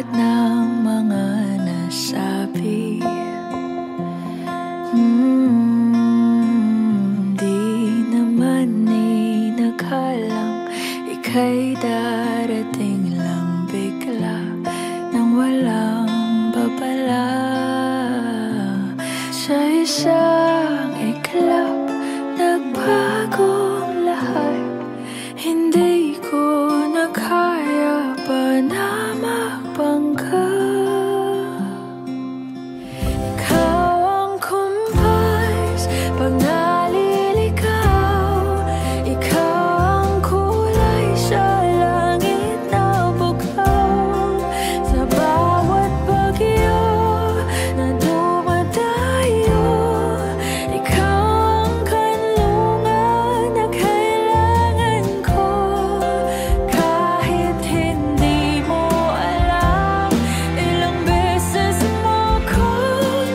lahat ng mga nasabi. Di naman inakalang ika'y darating lang bigla nang walang babala. Sa isang iglap, nagbagong lahat. Hindi ko na kaya pa na magpangga. Ikaw ang kumpas pag naliligaw. Ikaw ang kulay sa langit na bukaw. Sa bawat bagyo na dumadayo, ikaw ang kanlungan na kailangan ko. Kahit hindi mo alam, ilang beses mo ko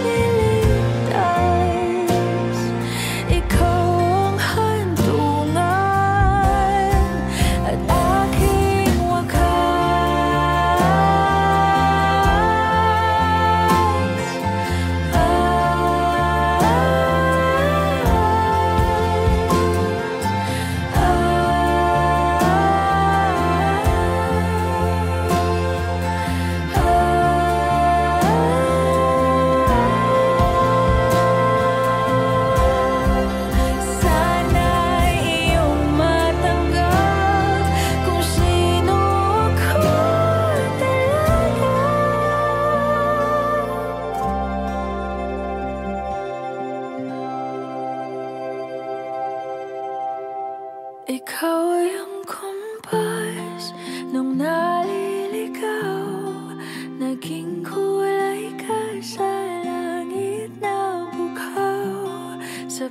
niligtas. Ikaw ang hantungan at aking wakas. Sana'y iyong matanggap kung sino ako talaga. Ikaw yung kumpas nung naliligaw. Naging kulay ka sa langit na bukaw. Sa